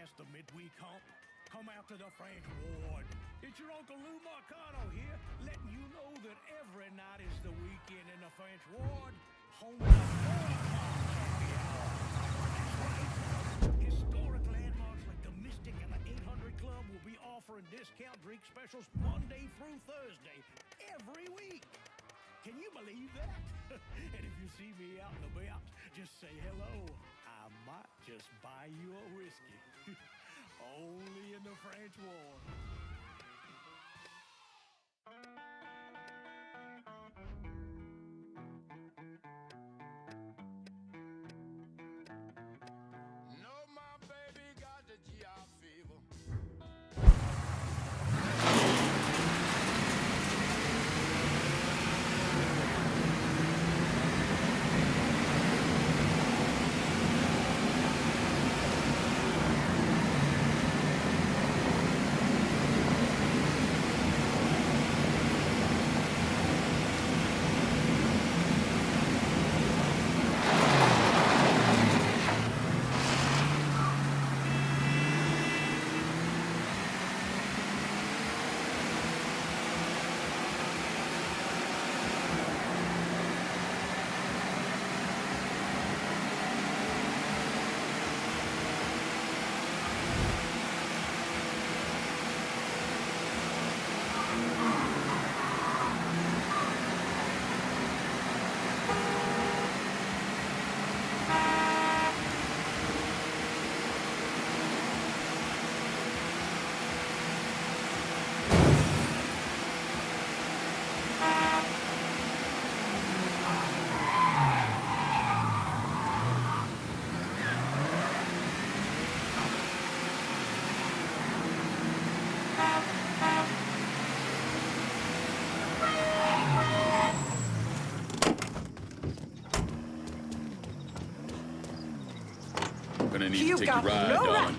past the midweek hump? Come out to the French Ward. It's your Uncle Lou Marcano here, letting you know that every night is the weekend in the French Ward, home of the 4 o'clock happy hour. That's right. Historic landmarks like the Mystic and the 800 Club will be offering discount drink specials Monday through Thursday, every week. Can you believe that? And if you see me out and about, just say hello. I might just buy you a whiskey. Only in the French Ward. No, my baby got the GI fever. Gonna need to take a ride, darling.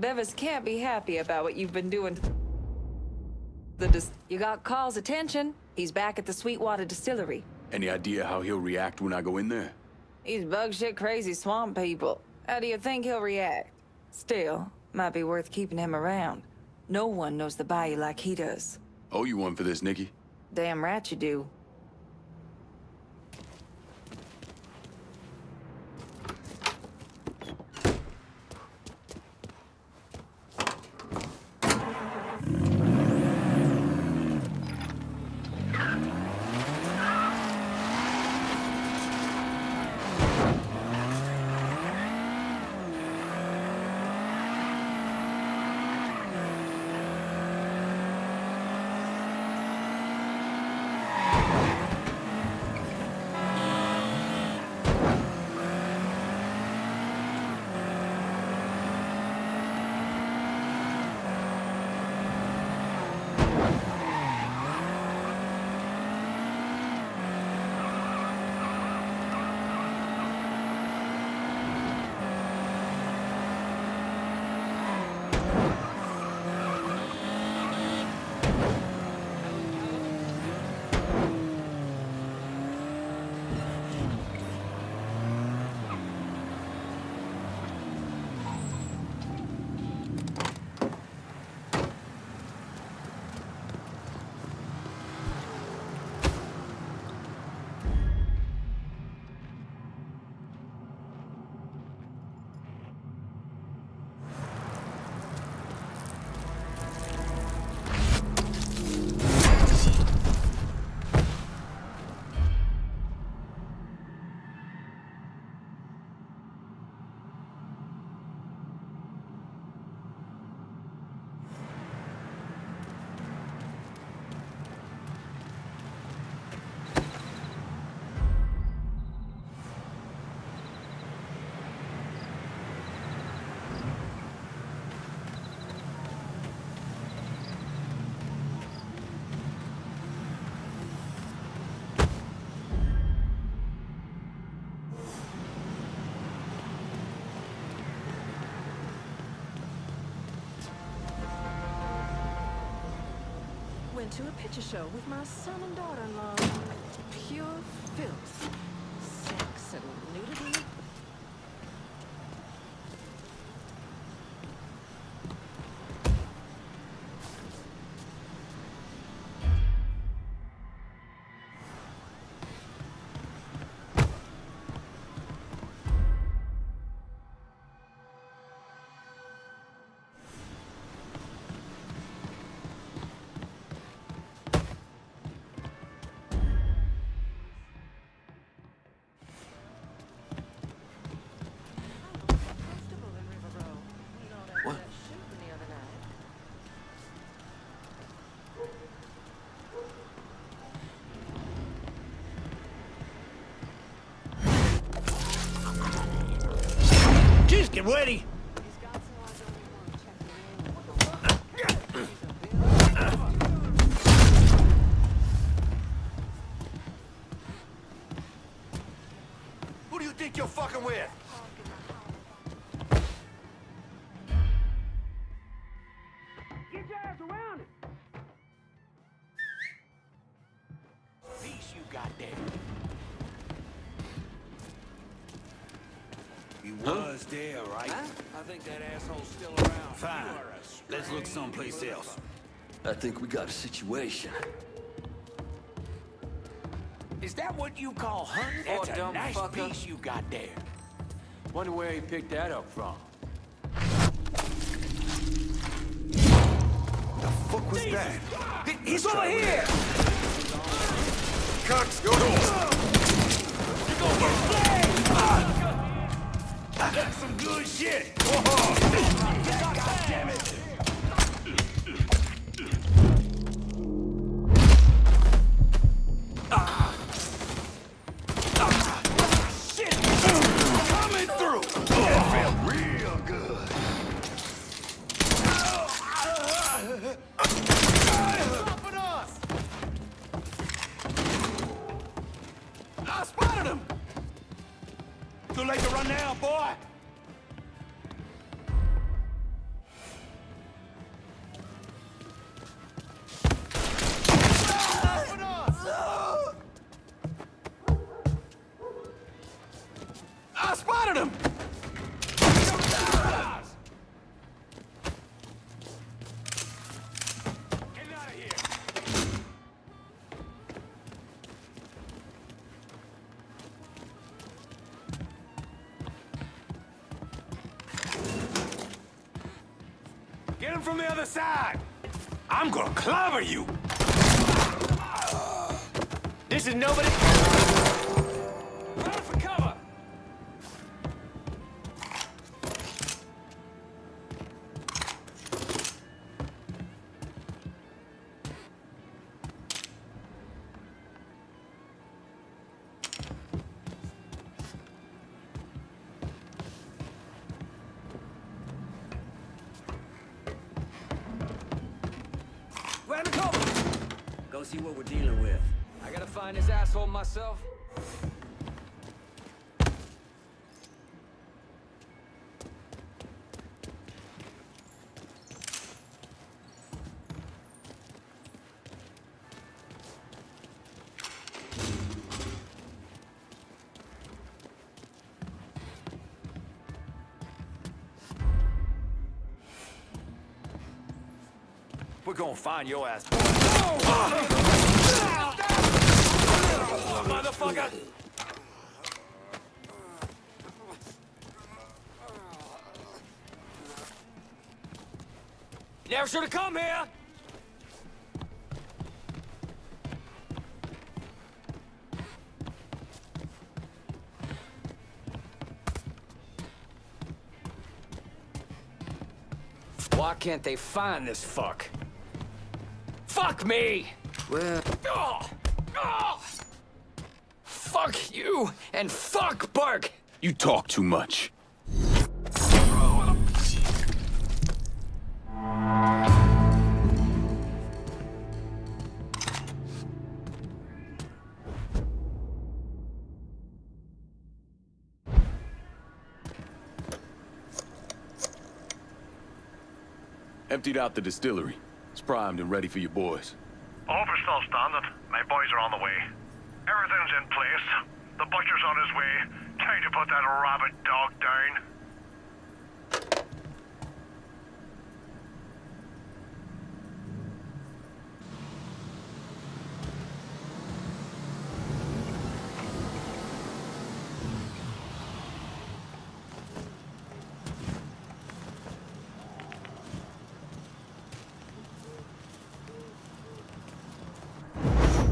Bevers can't be happy about what you've been doing to You got Carl's attention. He's back at the Sweetwater Distillery. Any idea how he'll react when I go in there? He's bug shit crazy swamp people. How do you think he'll react? Still, might be worth keeping him around. No one knows the bayou like he does. Owe you one for this, Nikki. Damn right you do. Went to a picture show with my son and daughter-in-law. Pure filth. Sex and nudity. What? Just get ready. Who do you think you're fucking with? Get your ass around it. Piece you got there. He was there, right? I think that asshole's still around. Fine. Let's look someplace else. I think we got a situation. Is that what you call hunting? Oh, That's a dumb nice fucker. piece you got there. Wonder where he picked that up from. The fuck was that? He's over here. Cox, go to That's some good shit. God damn it! Shit. Coming through. That felt real good. Stopping us! I spotted him. Too late to run now, boy. come from the other side. I'm gonna clobber you. This is nobody. Run for cover. Grab the cover. Go see what we're dealing with. I gotta find this asshole myself. We're gonna find your ass. Motherfucker! Never should have come here! Why can't they find this fuck? Fuck me! Well, Oh! Oh! Fuck you and fuck Burke! You talk too much. Emptied out the distillery. It's primed and ready for your boys. Over's still standing. My boys are on the way. Everything's in place. The butcher's on his way. Time to put that rabid dog down.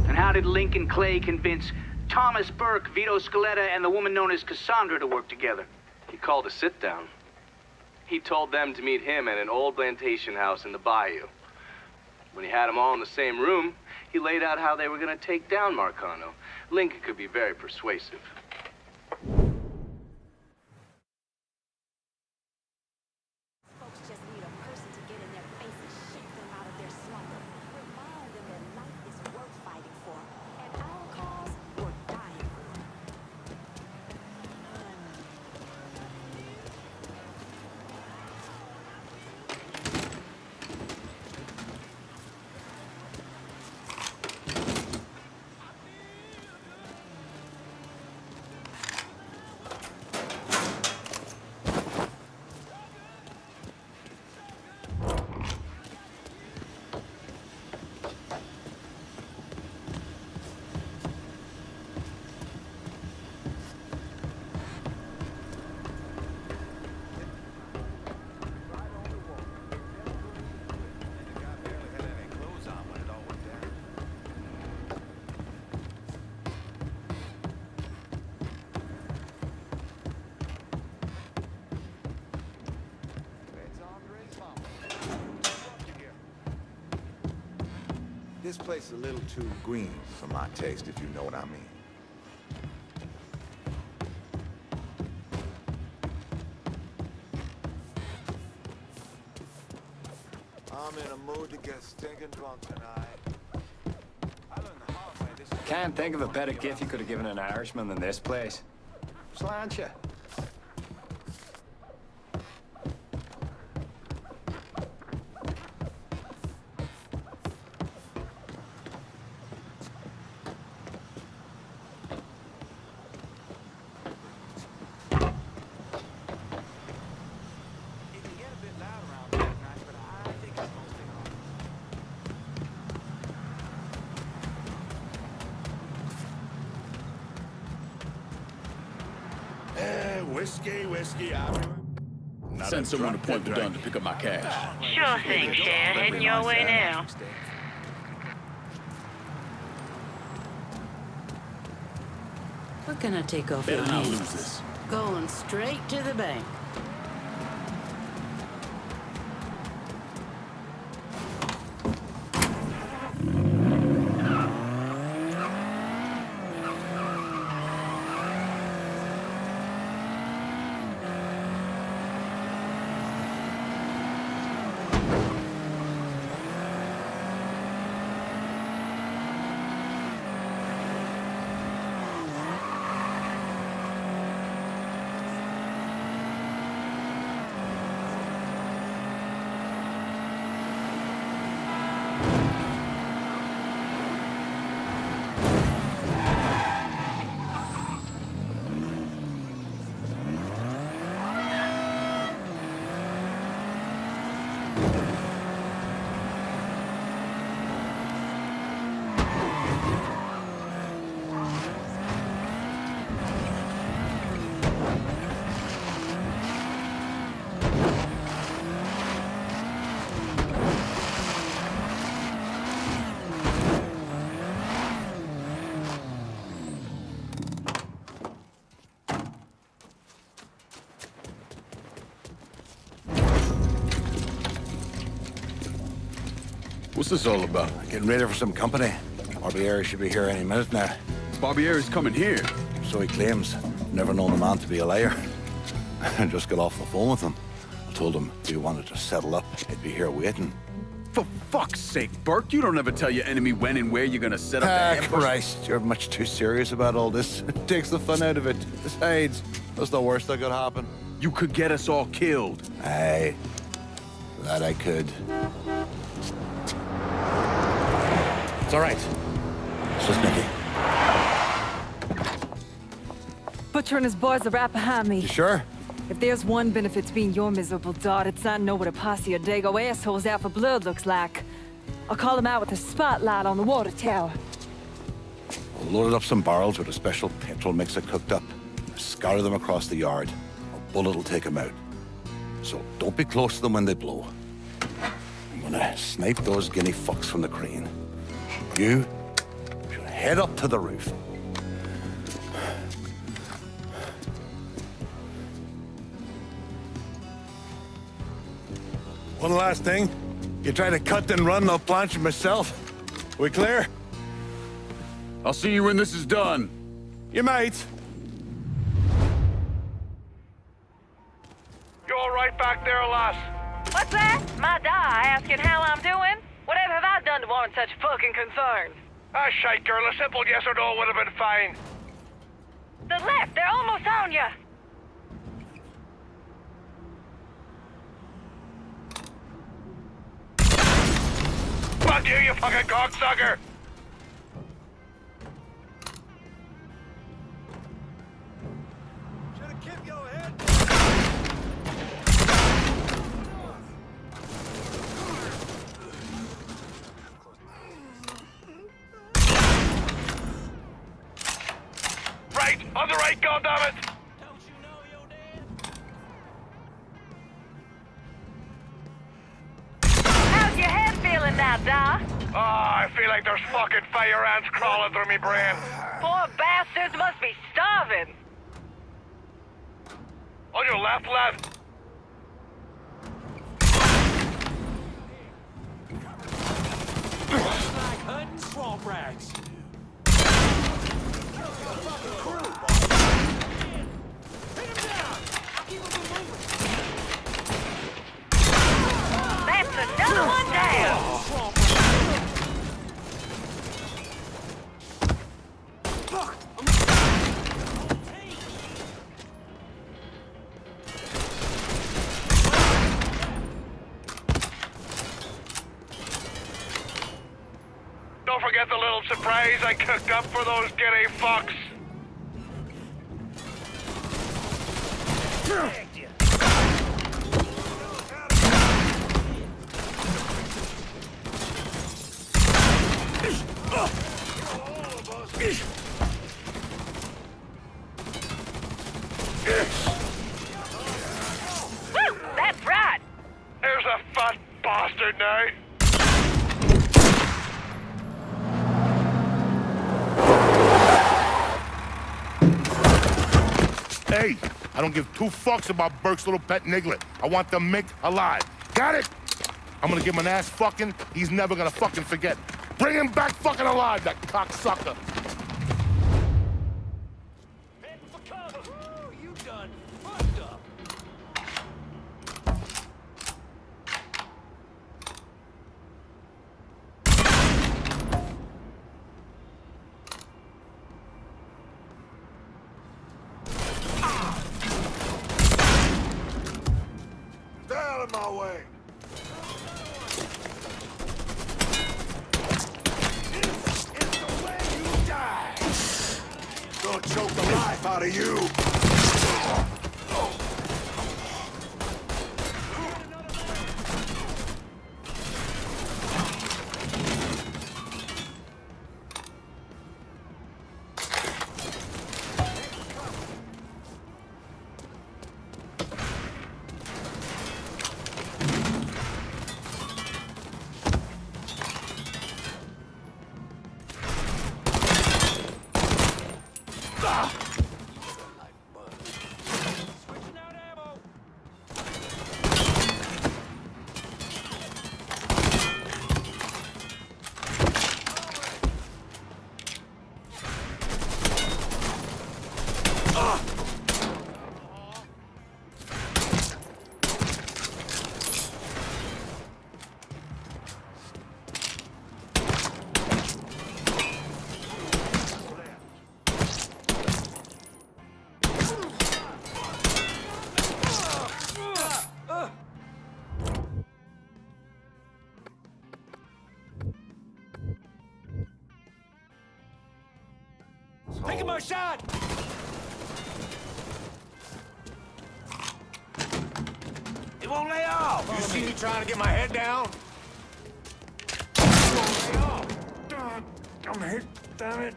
And how did Lincoln Clay convince Thomas Burke, Vito Scaletta, and the woman known as Cassandra to work together? He called a sit-down. He told them to meet him at an old plantation house in the bayou. When he had them all in the same room, he laid out how they were going to take down Marcano. Lincoln could be very persuasive. Folks just need a person to get in their face and shake them out of their slumber. Remind them that life is worth fighting for. And our cause, we're dying for. This place is a little too green for my taste, if you know what I mean. I'm in a mood to get stinking drunk tonight. I learned the hard way. This is Can't think of a better gift you could have given an Irishman than this place. Slant ya. It can get a bit loud around here at night, but I think it's mostly on. Whiskey, whiskey, everyone. Send someone to Point Verdun to pick up my cash. Sure thing, Cher. Heading your way now. What can I take off Better your not hands? lose this. Going straight to the bank. What's this all about? Getting ready for some company. Barbieri should be here any minute now. Barbieri's coming here. So he claims. Never known the man to be a liar. I just got off the phone with him. I told him if he wanted to settle up, he'd be here waiting. For fuck's sake, Burke, you don't ever tell your enemy when and where you're gonna set up the ambush. Christ, you're much too serious about all this. It takes the fun out of it. Besides, that's the worst that could happen. You could get us all killed. Aye, that I could. It's all right. It's just Nicky. Butcher and his boys are right behind me. You sure? If there's one benefit to being your miserable dot, it's I know what a posse of Dago assholes out for blood looks like. I'll call them out with a spotlight on the water tower. I loaded up some barrels with a special petrol mixer cooked up. Scatter them across the yard. A bullet will take them out. So don't be close to them when they blow. I'm gonna snipe those guinea fucks from the crane. You should head up to the roof. One last thing. You try to cut and run, I'll planch you myself. We clear? I'll see you when this is done. You might. You all right back there, lass? What's that? My die asking how I'm doing? Whatever have I done to warrant such fucking concern? Ah, shite, girl. A simple yes or no would have been fine. The left, they're almost on you. Fuck you fucking cocksucker! Should a kid go ahead? Right, on the right, goddammit! Don't you know you're dead? How's your head feeling now, Da? Ah, I feel like there's fucking fire ants crawling through me brain. Poor bastards must be starving. On your left, lad. Like hunting swamp rats. That's another one down. Don't forget the little surprise I cooked up for those guinea fucks. okay? I don't give two fucks about Burke's little pet Niglet. I want the Mick alive. Got it? I'm gonna give him an ass fucking he's never gonna fucking forget. Bring him back fucking alive, that cocksucker. You done fucked up. Stay out of my way. Gonna choke the life out of you! Taking my shot! It won't lay off! You see me trying to get my head down? It won't lay off! I'm hit, damn it.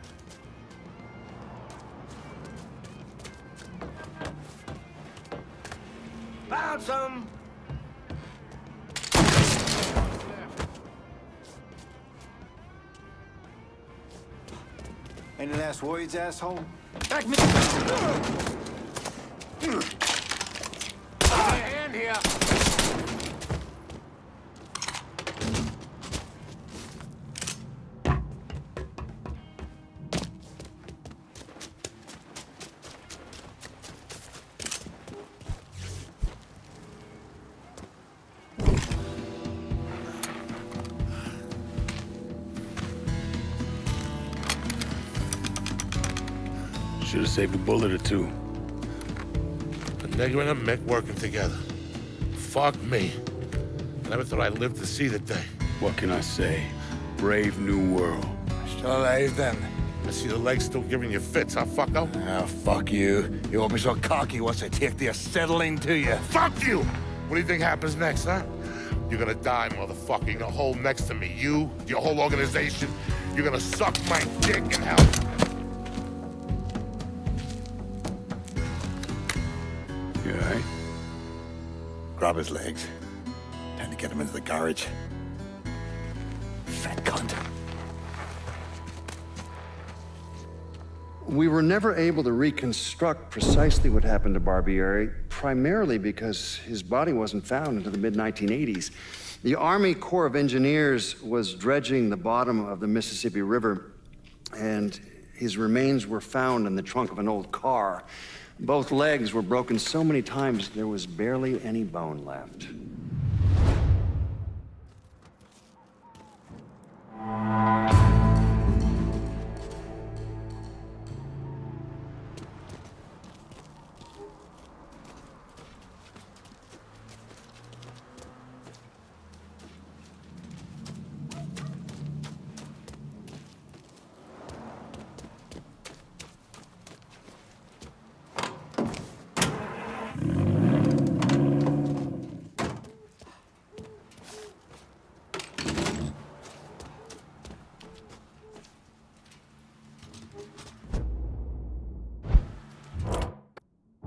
Found some! Ain't an ass worried, asshole? Back me! Give me a hand here! Should have saved a bullet or two. The nigger and a Mick working together. Fuck me. I never thought I'd live to see the day. What can I say? Brave new world. Still alive then? I see the legs still giving you fits, huh, fucko? Ah, fuck you. You won't be so cocky once I take the acetylene to you. Fuck you! What do you think happens next, huh? You're gonna die, motherfucker. You're gonna hold next to me. You, your whole organization, you're gonna suck my dick in hell. You all right? Grab his legs. Time to get him into the garage. Fat cunt. We were never able to reconstruct precisely what happened to Barbieri, primarily because his body wasn't found until the mid-1980s. The Army Corps of Engineers was dredging the bottom of the Mississippi River, and his remains were found in the trunk of an old car. Both legs were broken so many times, there was barely any bone left.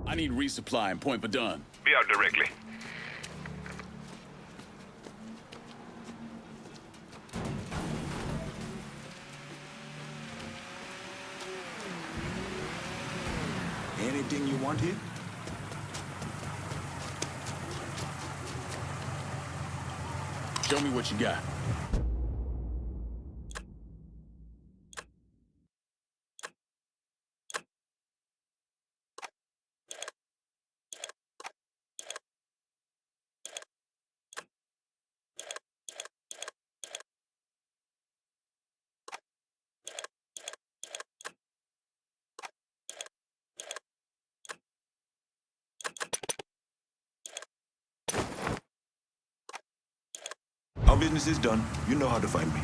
I need resupply and point for done. Be out directly. Anything you want here? Show me what you got. Our business is done. You know how to find me.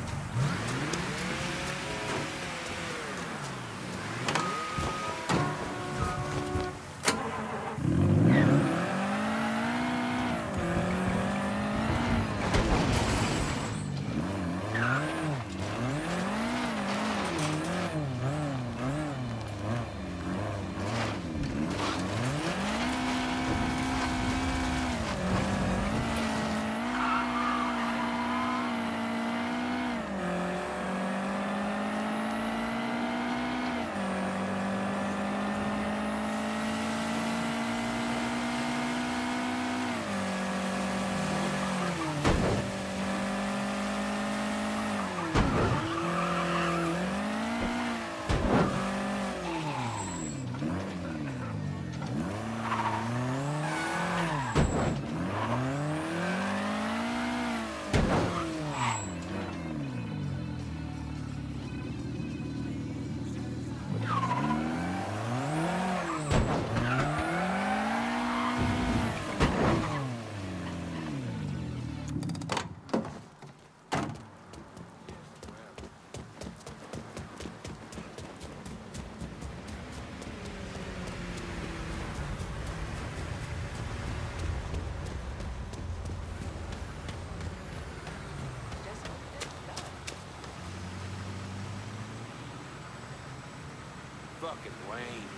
Fucking Wayne.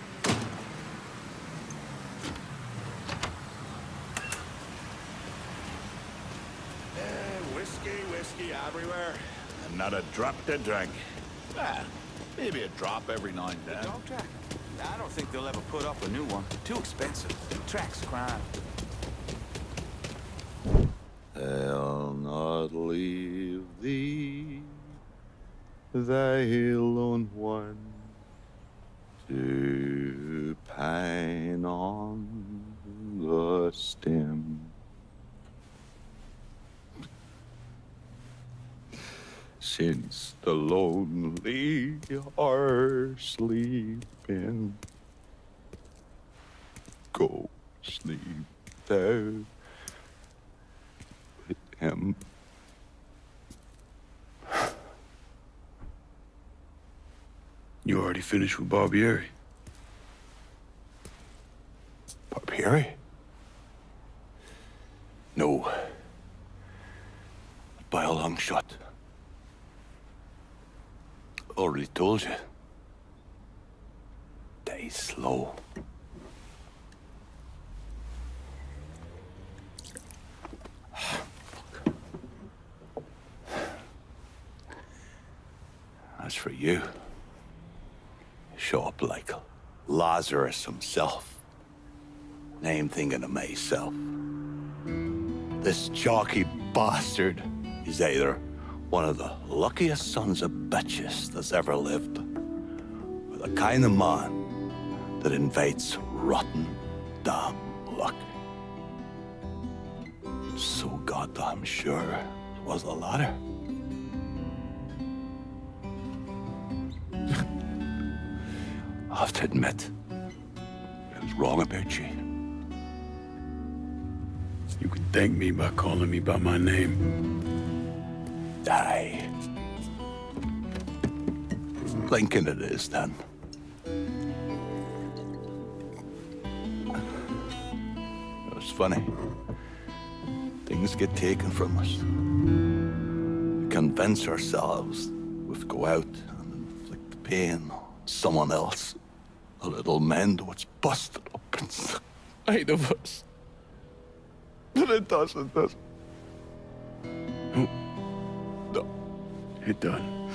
Whiskey everywhere, and not a drop to drink. Maybe a drop every now and then. Dog track? I don't think they'll ever put up a new one. Too expensive. Tracks crime. I'll not leave thee, thy lone one, to pine on the stem. Since the lonely are sleeping, go sleep thou with him. You already finished with Barbieri? Barbieri? No. By a long shot. Already told you. Die slow. As for you, show up like Lazarus himself. And I'm thinking to myself, this chalky bastard is either one of the luckiest sons of bitches that's ever lived, or the kind of man that invites rotten damn luck. So goddamn sure it was the latter. I have to admit, I was wrong about you. You can thank me by calling me by my name. Aye. Lincoln it is, then. It's funny. Things get taken from us. We convince ourselves we have to go out and inflict the pain on someone else. A little mend what's busted up inside of us. But it doesn't. It done.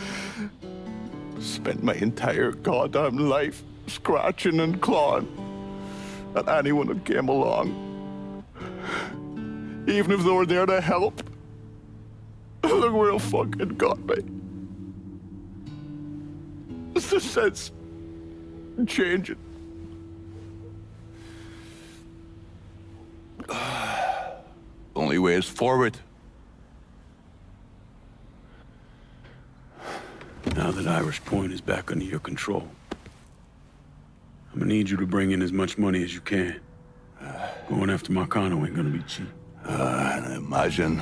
Spent my entire goddamn life scratching and clawing, that anyone that came along, even if they were there to help, look where it fucking got me. It's the sense changing. Only way is forward. Now that Irish Point is back under your control, I'm gonna need you to bring in as much money as you can. Going after Marcano ain't gonna be cheap. And I imagine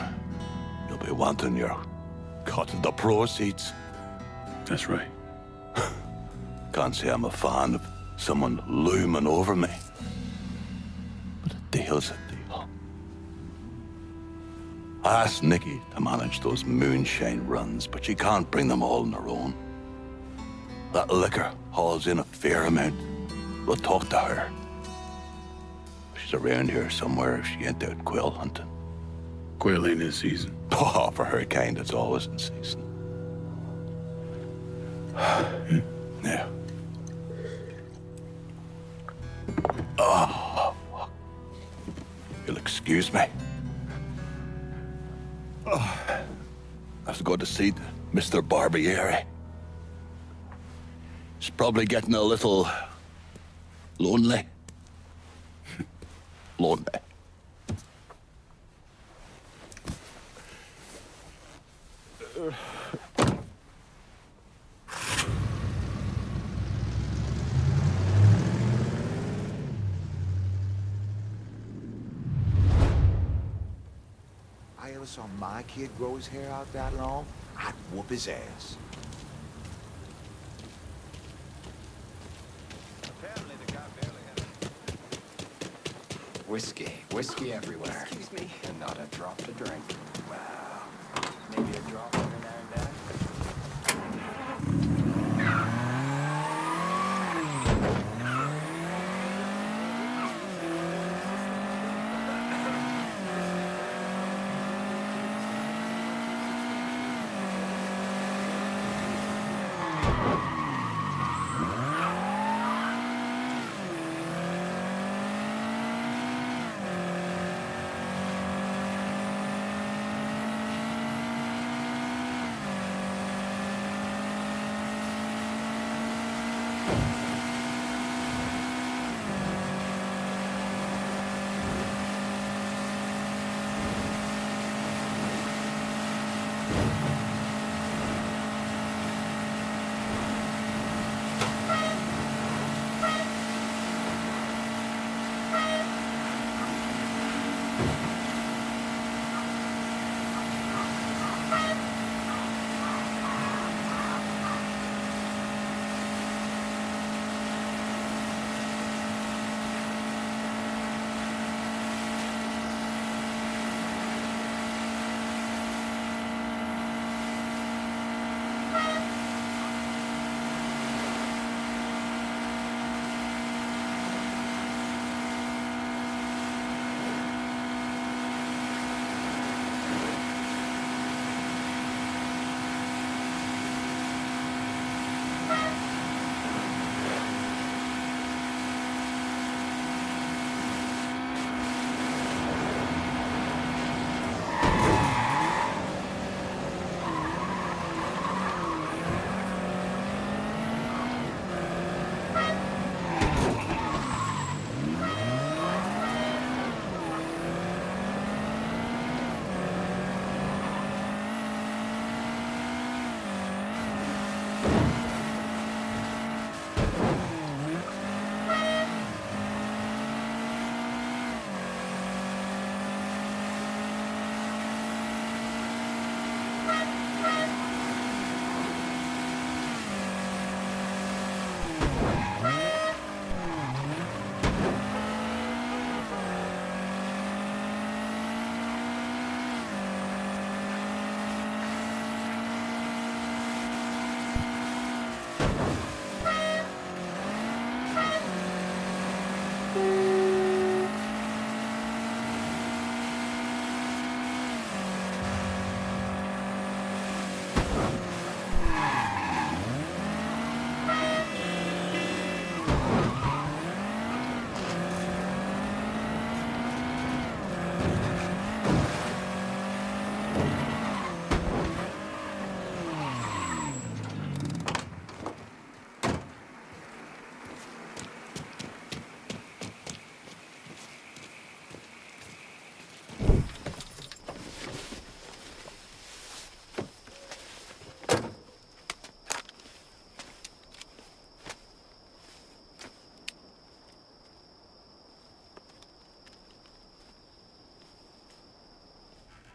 you'll be wanting your cut of the proceeds. That's right. Can't say I'm a fan of someone looming over me. But a deal's a deal. I asked Nikki to manage those moonshine runs, but she can't bring them all on her own. That liquor hauls in a fair amount. We'll talk to her. She's around here somewhere if she ain't out quail hunting. Quail ain't in season. Oh, for her kind, it's always in season. Yeah. Oh, you'll excuse me. Oh, I have to go to see Mr. Barbieri. He's probably getting a little lonely. Lonely. I ever saw my kid grow his hair out that long, I'd whoop his ass. Whiskey everywhere. Excuse me. And not a drop to drink. Wow. Maybe a drop every now and then.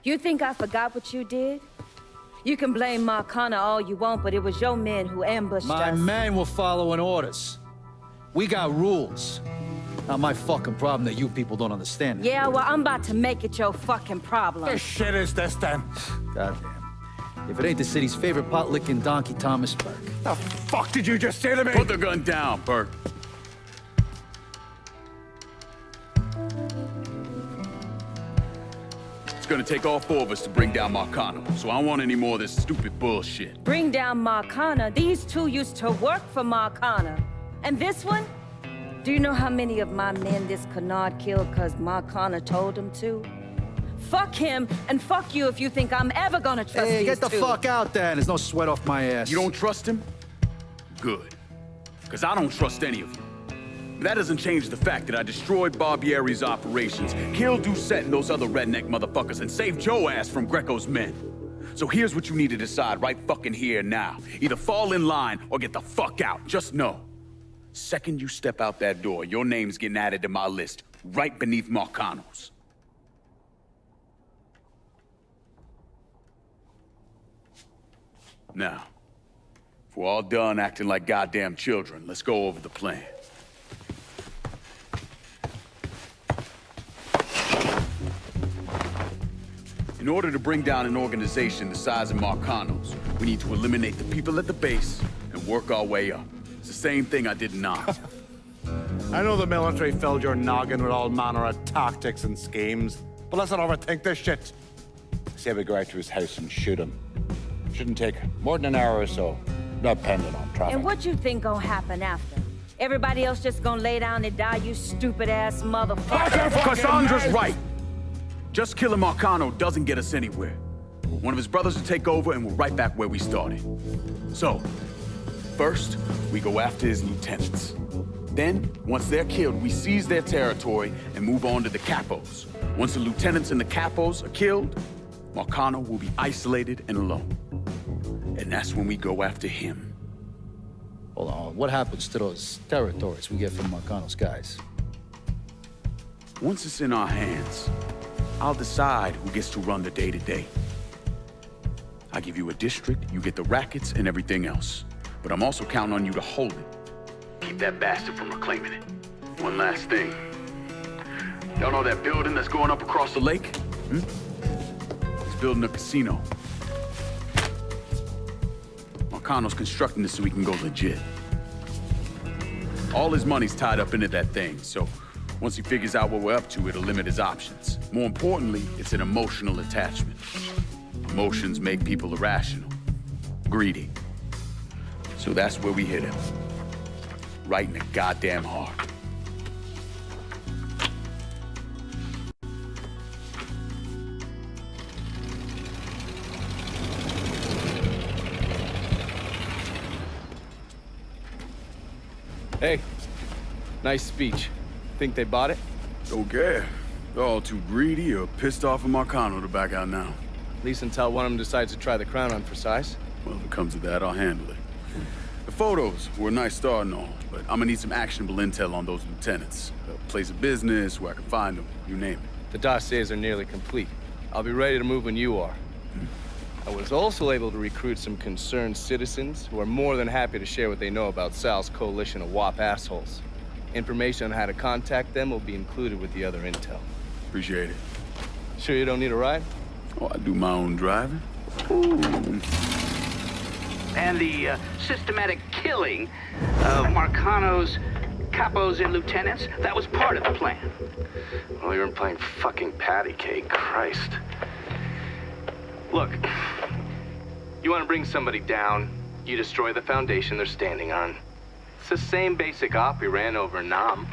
You think I forgot what you did? You can blame Marcana all you want, but it was your men who ambushed us. My men were following orders. We got rules. Not my fucking problem that you people don't understand it. Yeah, well, I'm about to make it your fucking problem. What shit is this, then? Goddamn. If it ain't the city's favorite pot-licking donkey, Thomas Burke. The fuck did you just say to me? Put the gun down, Burke. It's gonna take all four of us to bring down Marcano, so I don't want any more of this stupid bullshit. Bring down Marcana? These two used to work for Marcana. And this one? Do you know how many of my men this canard killed because Marcana told him to? Fuck him, and fuck you if you think I'm ever gonna trust these two. Hey, get the fuck out then. There's no sweat off my ass. You don't trust him? Good. Because I don't trust any of you. But that doesn't change the fact that I destroyed Barbieri's operations, killed Doucette and those other redneck motherfuckers, and saved Joe ass from Greco's men. So here's what you need to decide right fucking here now. Either fall in line or get the fuck out. Just know. Second you step out that door, your name's getting added to my list, right beneath Marcano's. Now, if we're all done acting like goddamn children, let's go over the plan. In order to bring down an organization the size of Marcano's, we need to eliminate the people at the base and work our way up. It's the same thing I did in Oz. I know the military filled your noggin with all manner of tactics and schemes, but let's not overthink this shit. Say we go out to his house and shoot him. Shouldn't take more than an hour or so, depending on traffic. And what you think gonna happen after? Everybody else just gonna lay down and die, you stupid-ass motherfucker? Cassandra's right. Just killing Marcano doesn't get us anywhere. One of his brothers will take over and we're right back where we started. So, first, we go after his lieutenants. Then, once they're killed, we seize their territory and move on to the capos. Once the lieutenants and the capos are killed, Marcano will be isolated and alone. And that's when we go after him. Hold on, what happens to those territories we get from Marcano's guys? Once it's in our hands, I'll decide who gets to run the day-to-day. I give you a district, you get the rackets and everything else. But I'm also counting on you to hold it. Keep that bastard from reclaiming it. One last thing. Y'all know that building that's going up across the lake? It's building a casino. Marcano's constructing this so we can go legit. All his money's tied up into that thing, so once he figures out what we're up to, it'll limit his options. More importantly, it's an emotional attachment. Emotions make people irrational, greedy. So that's where we hit him. Right in the goddamn heart. Hey, nice speech. Think they bought it? Don't care. They're all too greedy or pissed off of Marcano to back out now. At least until one of them decides to try the crown on for size. Well, if it comes to that, I'll handle it. The photos were a nice start and all, but I'm gonna need some actionable intel on those lieutenants. A place of business, where I can find them, you name it. The dossiers are nearly complete. I'll be ready to move when you are. I was also able to recruit some concerned citizens who are more than happy to share what they know about Sal's coalition of WAP assholes. Information on how to contact them will be included with the other intel. Appreciate it. Sure you don't need a ride? Oh, I do my own driving. Ooh. And the systematic killing of Marcano's capos and lieutenants, that was part of the plan. Well, you're playing fucking patty cake, Christ. Look, you want to bring somebody down, you destroy the foundation they're standing on. It's the same basic op we ran over Nam.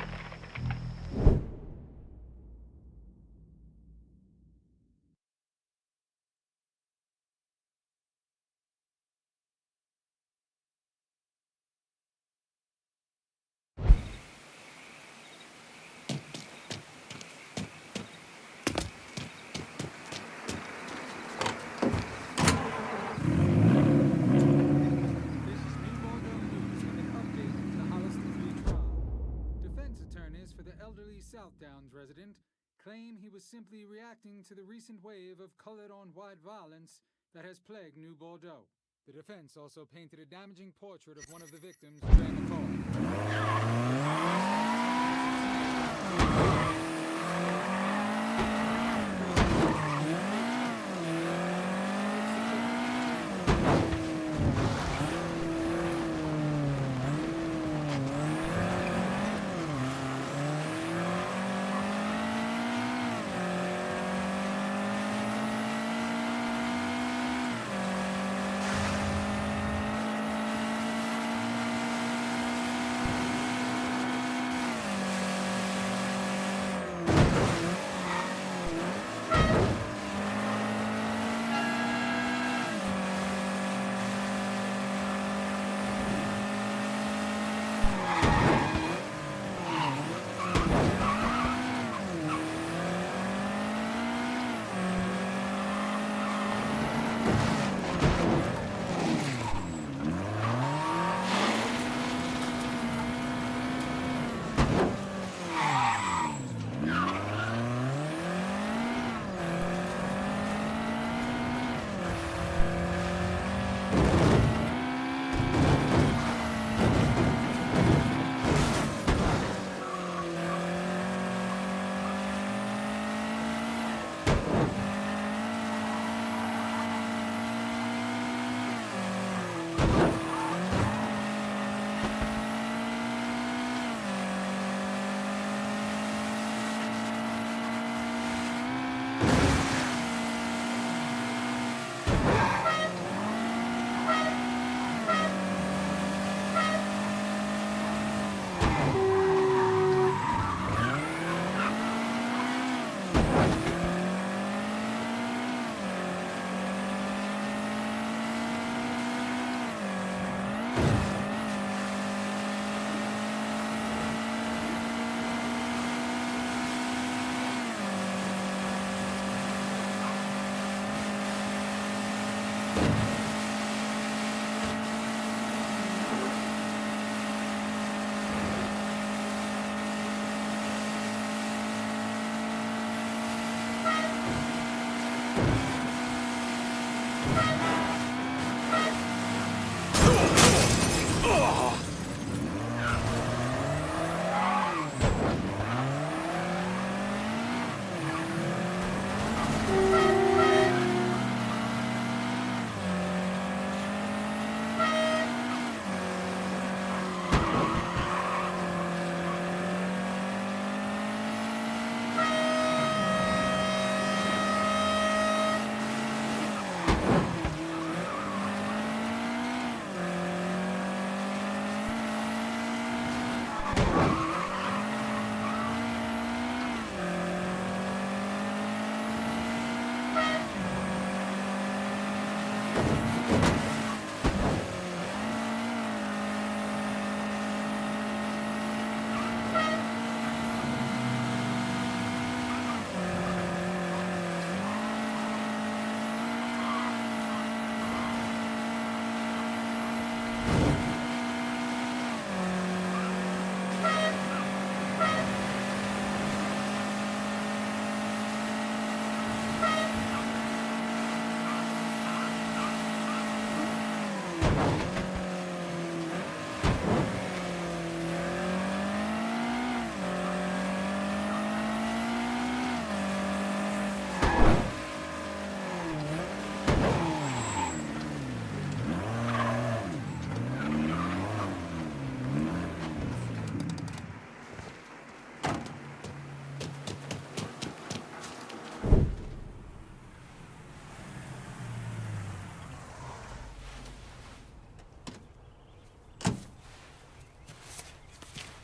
South Downs resident claim he was simply reacting to the recent wave of colored-on-white violence that has plagued New Bordeaux. The defense also painted a damaging portrait of one of the victims during the call.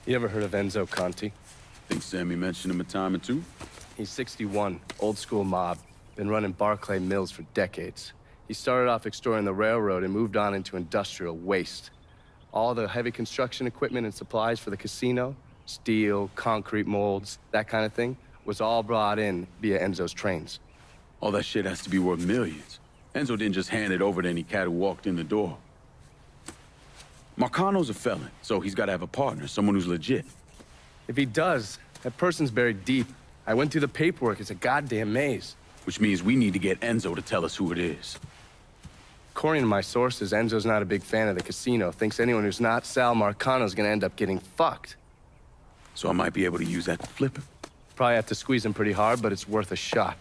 You ever heard of Enzo Conti? Think Sammy mentioned him a time or two. He's 61, old school mob. Been running Barclay Mills for decades. He started off extorting the railroad and moved on into industrial waste. All the heavy construction equipment and supplies for the casino, steel, concrete molds, that kind of thing, was all brought in via Enzo's trains. All that shit has to be worth millions. Enzo didn't just hand it over to any cat who walked in the door. Marcano's a felon, so he's got to have a partner, someone who's legit. If he does, that person's buried deep. I went through the paperwork. It's a goddamn maze. Which means we need to get Enzo to tell us who it is. According to my sources, Enzo's not a big fan of the casino. Thinks anyone who's not Sal Marcano's gonna end up getting fucked. So I might be able to use that to flip him. Probably have to squeeze him pretty hard, but it's worth a shot.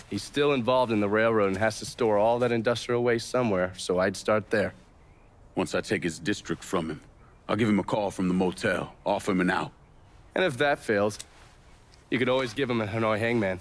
He's still involved in the railroad and has to store all that industrial waste somewhere, so I'd start there. Once I take his district from him, I'll give him a call from the motel, offer him an out. And if that fails, you could always give him a Hanoi hangman.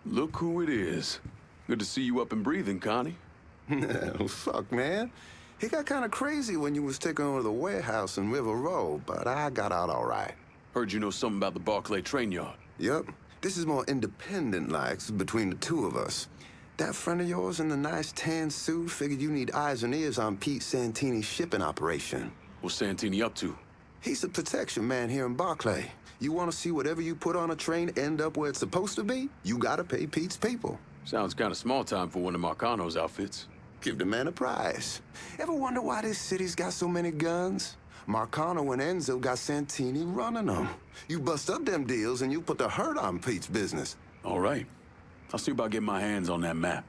Look who it is. Good to see you up and breathing, Connie. Oh, fuck, man. He got kind of crazy when you was taking over the warehouse in River Row, but I got out all right. Heard you know something about the Barclay train yard. Yep. This is more independent-like between the two of us. That friend of yours in the nice tan suit figured you need eyes and ears on Pete Santini's shipping operation. What's Santini up to? He's the protection man here in Barclay. You want to see whatever you put on a train end up where it's supposed to be? You gotta pay Pete's people. Sounds kind of small time for one of Marcano's outfits. Give the man a prize. Ever wonder why this city's got so many guns? Marcano and Enzo got Santini running them. You bust up them deals and you put the hurt on Pete's business. All right. I'll see about getting my hands on that map.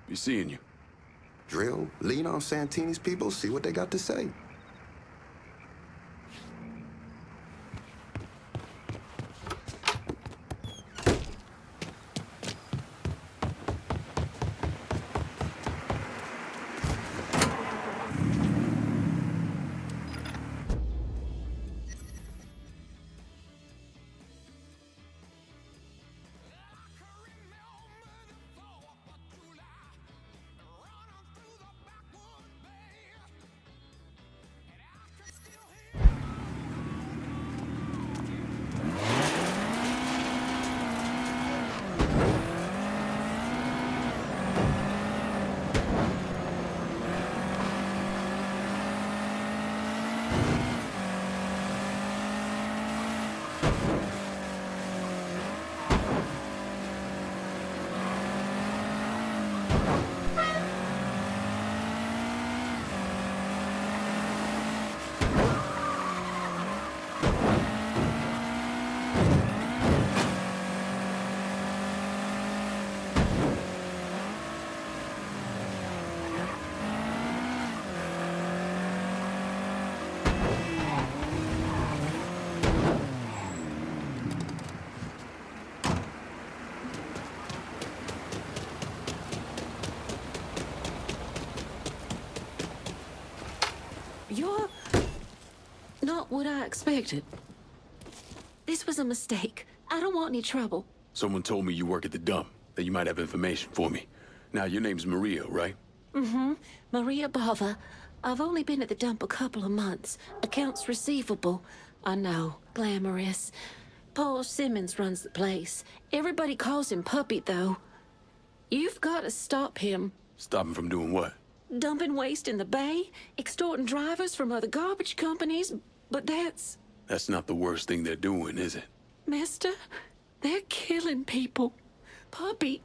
Be seeing you. Drill, lean on Santini's people, see what they got to say. You're not what I expected. This was a mistake. I don't want any trouble. Someone told me you work at the dump, that you might have information for me. Now, your name's Maria, right? Mm-hmm. Maria Bava. I've only been at the dump a couple of months. Accounts receivable. I know. Glamorous. Paul Simmons runs the place. Everybody calls him Puppy, though. You've got to stop him. Stop him from doing what? Dumping waste in the bay, extorting drivers from other garbage companies, but that's... That's not the worst thing they're doing, is it? Mister, they're killing people. Puppy,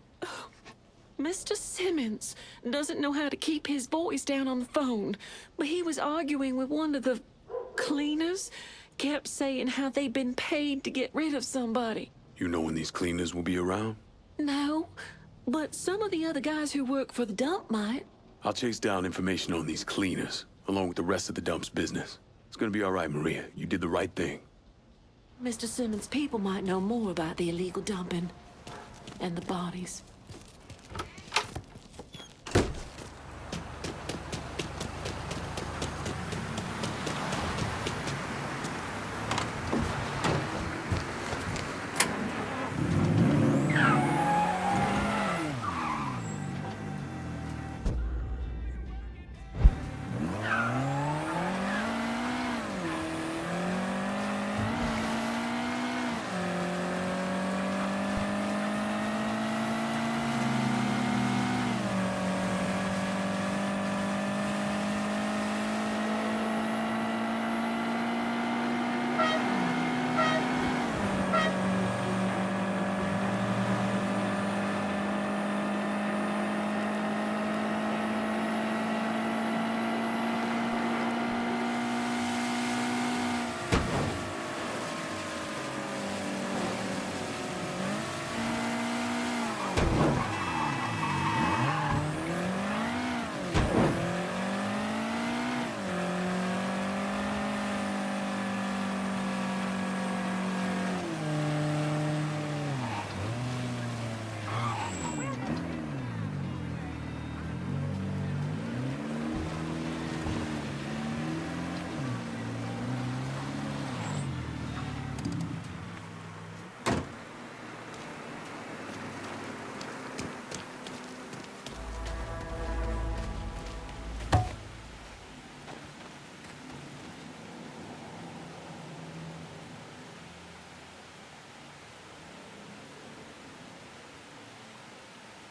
Mr. Simmons doesn't know how to keep his voice down on the phone, but he was arguing with one of the cleaners, kept saying how they'd been paid to get rid of somebody. You know when these cleaners will be around? No, but some of the other guys who work for the dump might. I'll chase down information on these cleaners, along with the rest of the dump's business. It's gonna be all right, Maria. You did the right thing. Mr. Simmons, people might know more about the illegal dumping and the bodies.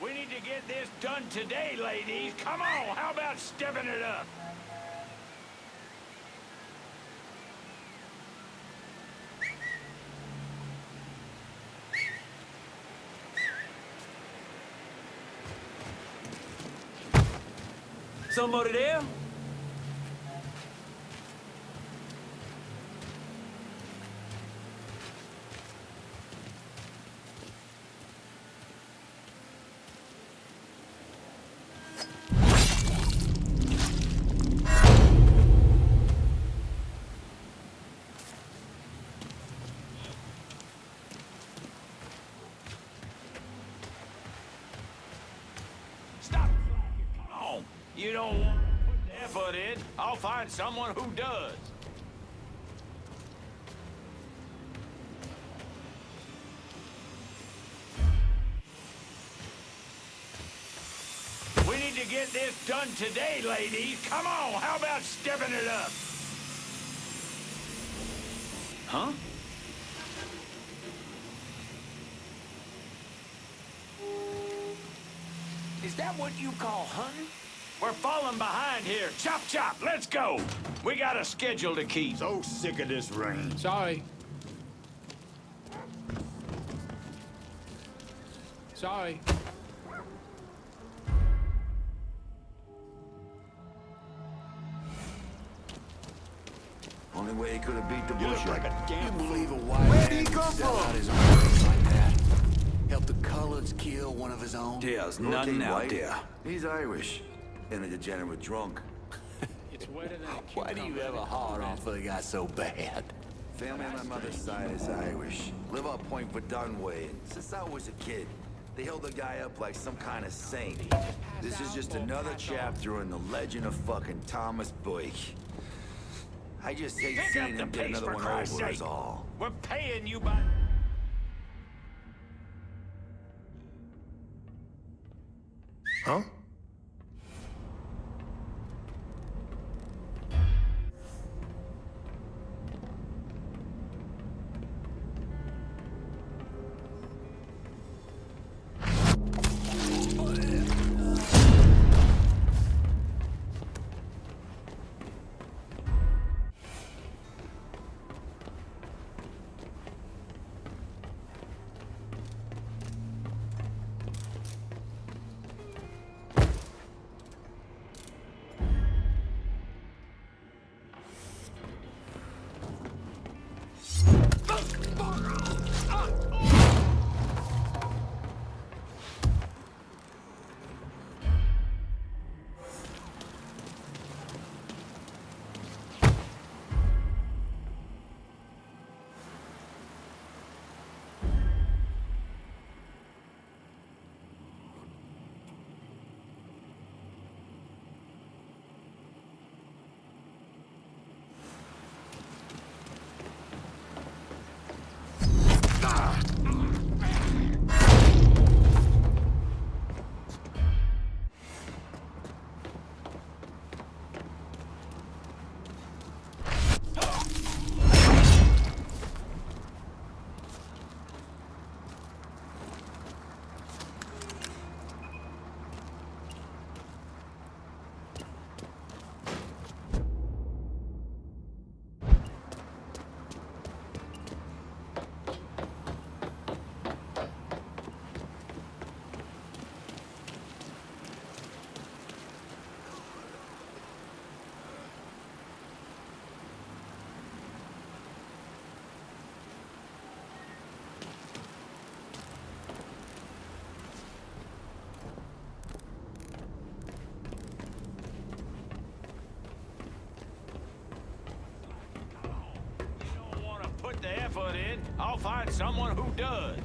We need to get this done today, ladies. Come on, how about stepping it up? Somebody there? You don't want to put the effort in, I'll find someone who does. We need to get this done today, ladies. Come on, how about stepping it up? Huh? Is that what you call hunting? We're falling behind here. Chop, chop, let's go. We got a schedule to keep. So sick of this rain. Sorry. Sorry. Only way he could have beat the You bush look like a damn You believe a fool. white Where did man he could come sell from? out his own race like that? Help the coloreds kill one of his own? There's Okay, nothing out white. there. He's Irish. And a degenerate drunk. It's wetter than a Why do you have a hard on for the guy so bad? Family on my mother's side is Irish. Live on Point Verdunway. And since I was a kid, they held the guy up like some kind of saint. This is just another chapter in the legend of fucking Thomas Boyk. I just hate Pick seeing up the him get pace, another for one Christ's over sake. is all. We're paying you by... Huh? the effort in, I'll find someone who does.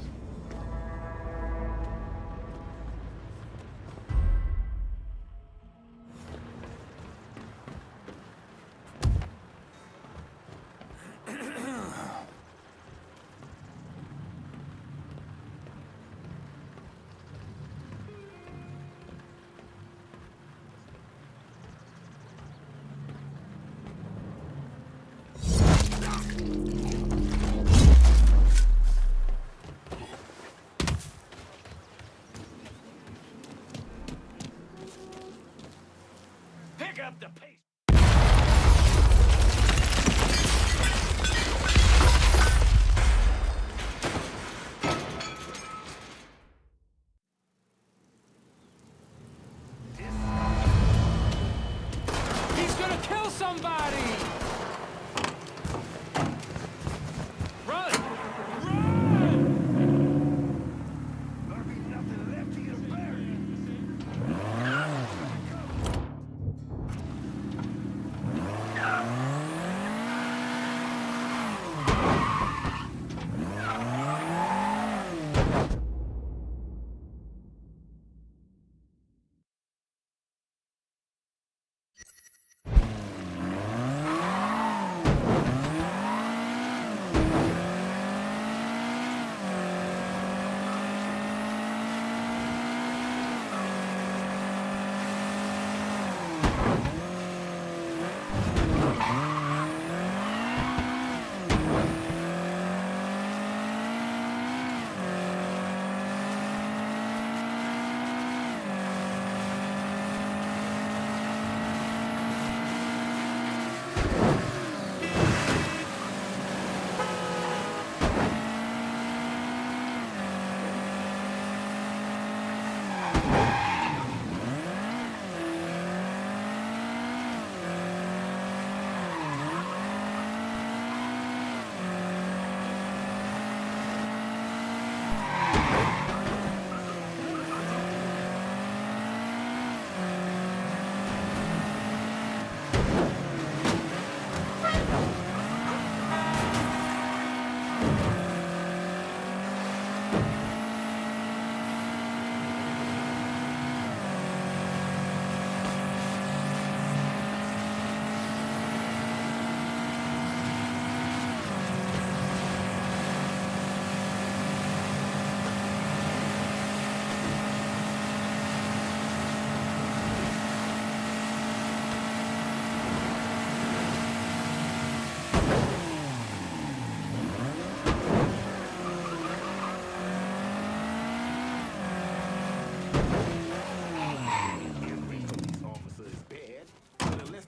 Pick up the pace. He's gonna kill somebody! Run!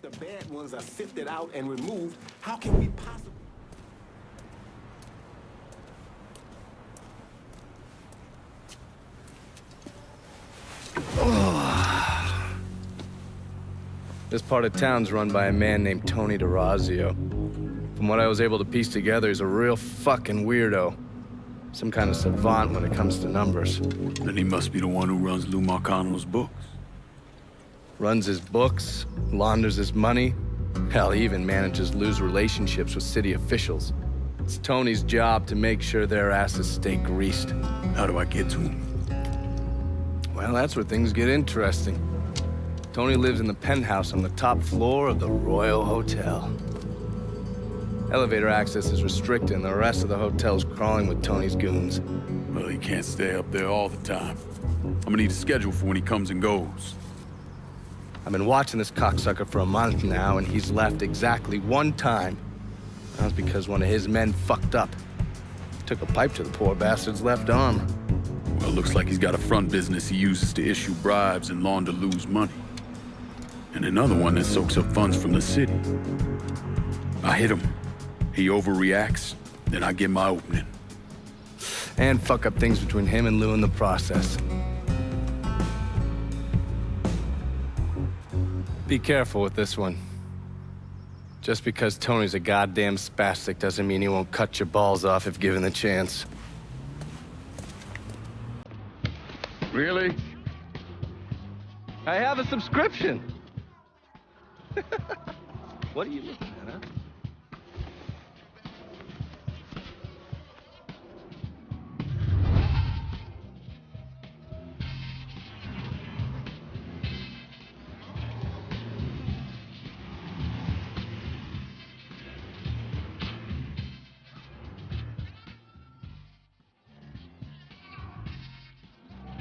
The bad ones are sifted out and removed. How can we possibly... This part of town's run by a man named Tony DeRazio. From what I was able to piece together, he's a real fucking weirdo. Some kind of savant when it comes to numbers. Then he must be the one who runs Lou Marcano's books. Runs his books, launders his money. Hell, he even manages Lou's relationships with city officials. It's Tony's job to make sure their asses stay greased. How do I get to him? Well, that's where things get interesting. Tony lives in the penthouse on the top floor of the Royal Hotel. Elevator access is restricted and the rest of the hotel's crawling with Tony's goons. Well, he can't stay up there all the time. I'm gonna need a schedule for when he comes and goes. I've been watching this cocksucker for a month now, and he's left exactly one time. That was because one of his men fucked up. Took a pipe to the poor bastard's left arm. Well, looks like he's got a front business he uses to issue bribes and launder Lou's money. And another one that soaks up funds from the city. I hit him. He overreacts, then I get my opening. And fuck up things between him and Lou in the process. Be careful with this one. Just because Tony's a goddamn spastic doesn't mean he won't cut your balls off if given the chance. Really? I have a subscription. What are you looking at, huh?